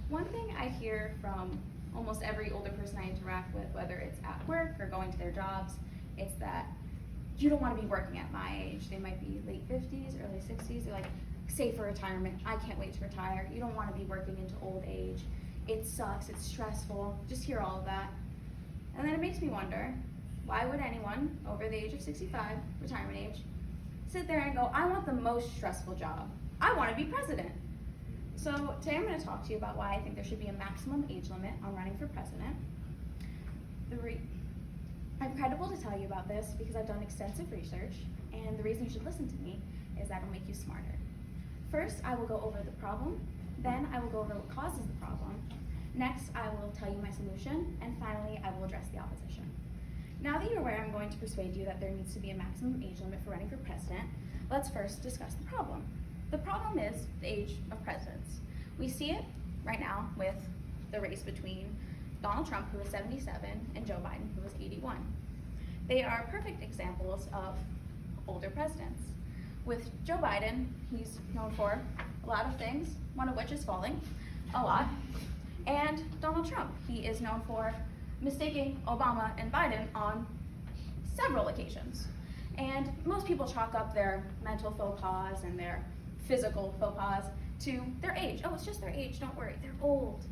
One thing I hear from almost every older person I interact with, whether it's at work or going to their jobs, it's that you don't want to be working at my age. They might be late 50s, early 60s. They're like, save for retirement. I can't wait to retire. You don't want to be working into old age. It sucks. It's stressful. Just hear all of that. And then it makes me wonder, why would anyone over the age of 65, retirement age, sit there and go, I want the most stressful job. I want to be president. So today I'm going to talk to you about why I think there should be a maximum age limit on running for president. I'm credible to tell you about this because I've done extensive research, and the reason you should listen to me is that it'll make you smarter. First, I will go over the problem, then I will go over what causes the problem. Next, I will tell you my solution, and finally, I will address the opposition. Now that you're aware I'm going to persuade you that there needs to be a maximum age limit for running for president, let's first discuss the problem. The problem is the age of presidents. We see it right now with the race between Donald Trump, who is 77, and Joe Biden, who is 81. They are perfect examples of older presidents. With Joe Biden, he's known for a lot of things, one of which is falling a lot. And Donald Trump, he is known for mistaking Obama and Biden on several occasions. And most people chalk up their mental faux pas and their physical faux pas to their age. Oh, it's just their age, don't worry, they're old.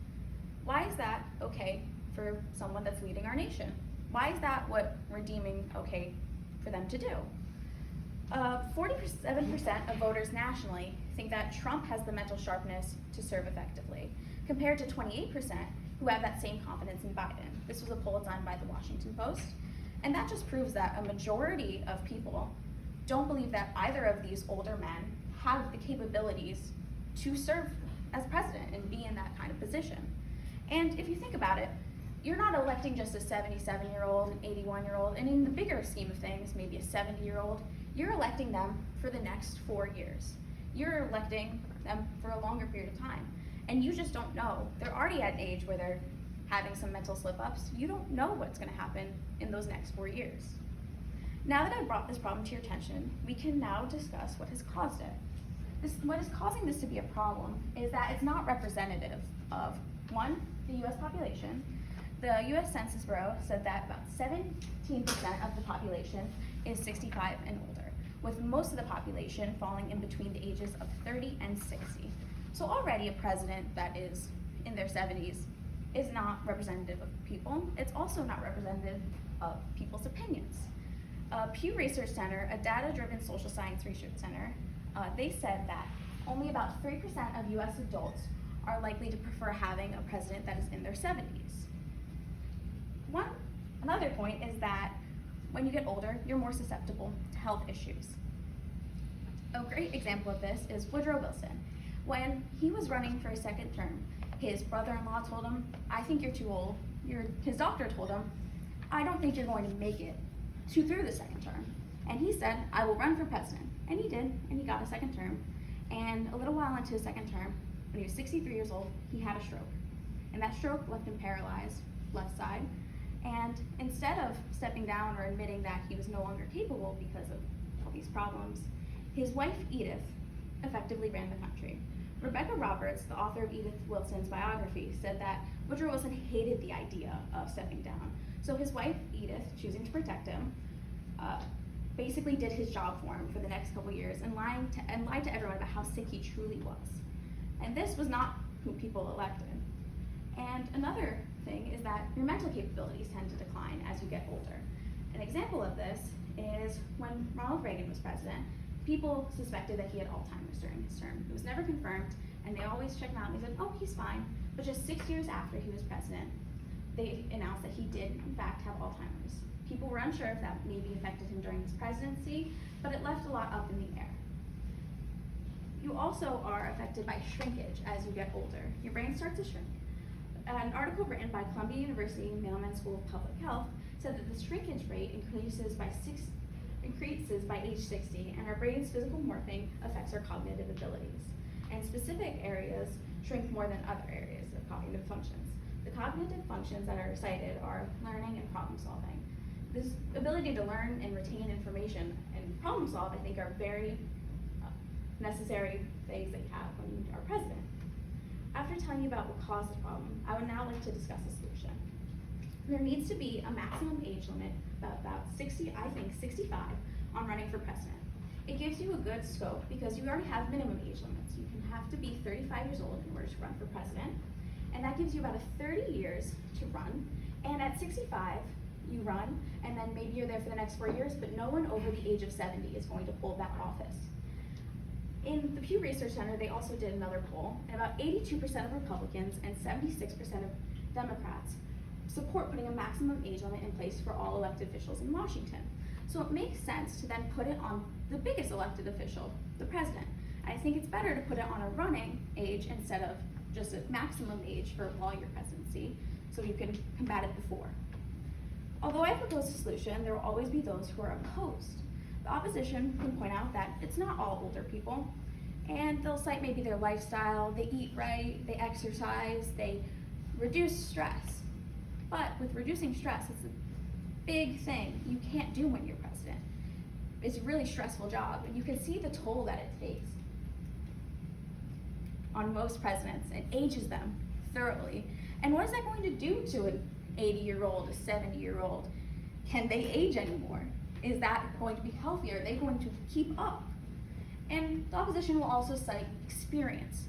Why is that okay for someone that's leading our nation? Why is that what we're deeming okay for them to do? 47% of voters nationally think that Trump has the mental sharpness to serve effectively, compared to 28% who have that same confidence in Biden. This was a poll done by the Washington Post, and that just proves that a majority of people don't believe that either of these older men have the capabilities to serve as president and be in that kind of position. And if you think about it, you're not electing just a 77-year-old, an 81-year-old, and in the bigger scheme of things, maybe a 70-year-old, you're electing them for the next 4 years. You're electing them for a longer period of time. And you just don't know. They're already at an age where they're having some mental slip-ups. You don't know what's gonna happen in those next 4 years. Now that I've brought this problem to your attention, we can now discuss what has caused it. What is causing this to be a problem is that it's not representative of, one, the US population. The US Census Bureau said that about 17% of the population is 65 and older, with most of the population falling in between the ages of 30 and 60. So already a president that is in their 70s is not representative of people. It's also not representative of people's opinions. Pew Research Center, a data-driven social science research center, they said that only about 3% of US adults are likely to prefer having a president that is in their 70s. Another point is that when you get older, you're more susceptible to health issues. A great example of this is Woodrow Wilson. When he was running for a second term, his brother-in-law told him, I think you're too old. His doctor told him, I don't think you're going to make it through the second term. And he said, I will run for president. And he did, and he got a second term. And a little while into his second term, when he was 63 years old, he had a stroke. And that stroke left him paralyzed, left side. And instead of stepping down or admitting that he was no longer capable because of all these problems, his wife, Edith, effectively ran the country. Rebecca Roberts, the author of Edith Wilson's biography, said that Woodrow Wilson hated the idea of stepping down. So his wife, Edith, choosing to protect him, basically did his job for him for the next couple years and lied to everyone about how sick he truly was. And this was not who people elected. And another thing is that your mental capabilities tend to decline as you get older. An example of this is when Ronald Reagan was president, people suspected that he had Alzheimer's during his term. It was never confirmed, and they always checked him out and they said, oh, he's fine. But just 6 years after he was president, they announced that he did, in fact, have Alzheimer's. People were unsure if that maybe affected him during his presidency, but it left a lot up in the air. You also are affected by shrinkage as you get older. Your brain starts to shrink. An article written by Columbia University Mailman School of Public Health said that the shrinkage rate increases by age 60, and our brain's physical morphing affects our cognitive abilities. And specific areas shrink more than other areas of cognitive functions. The cognitive functions that are cited are learning and problem solving. This ability to learn and retain information and problem solve, I think, are very necessary things that you have when you are president. telling you about what caused the problem, I would now like to discuss a solution. There needs to be a maximum age limit, about 60, I think 65, on running for president. It gives you a good scope because you already have minimum age limits. You can have to be 35 years old in order to run for president, and that gives you about 30 years to run. And at 65, you run, and then maybe you're there for the next 4 years, but no one over the age of 70 is going to hold that office. In the Pew Research Center, they also did another poll, and about 82% of Republicans and 76% of Democrats support putting a maximum age limit in place for all elected officials in Washington. So it makes sense to then put it on the biggest elected official, the president. I think it's better to put it on a running age instead of just a maximum age for all your presidency, so you can combat it before. Although I propose a solution, there will always be those who are opposed. The opposition can point out that it's not all older people, and they'll cite maybe their lifestyle, they eat right, they exercise, they reduce stress. But with reducing stress, it's a big thing you can't do when you're president. It's a really stressful job, and you can see the toll that it takes on most presidents and ages them thoroughly. And what is that going to do to an 80-year-old, a 70-year-old? Can they age anymore? Is that going to be healthier? Are they going to keep up? And the opposition will also cite experience.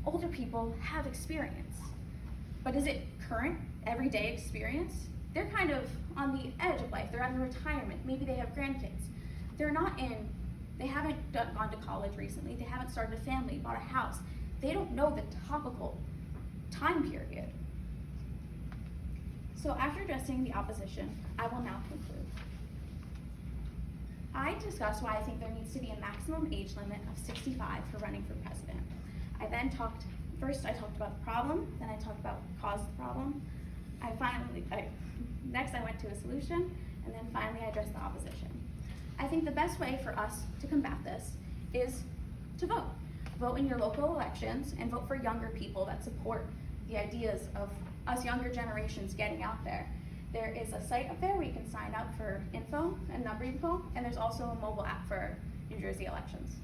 Older people have experience, but is it current, everyday experience? They're kind of on the edge of life. They're out in retirement. Maybe they have grandkids. They haven't gone to college recently. They haven't started a family, bought a house. They don't know the topical time period. So after addressing the opposition, I will now conclude. I discussed why I think there needs to be a maximum age limit of 65 for running for president. First I talked about the problem, then I talked about what caused the problem. Next I went to a solution, and then finally I addressed the opposition. I think the best way for us to combat this is to vote. Vote in your local elections and vote for younger people that support the ideas of us younger generations getting out there. There is a site up there where you can sign up for info and number info, and there's also a mobile app for New Jersey elections.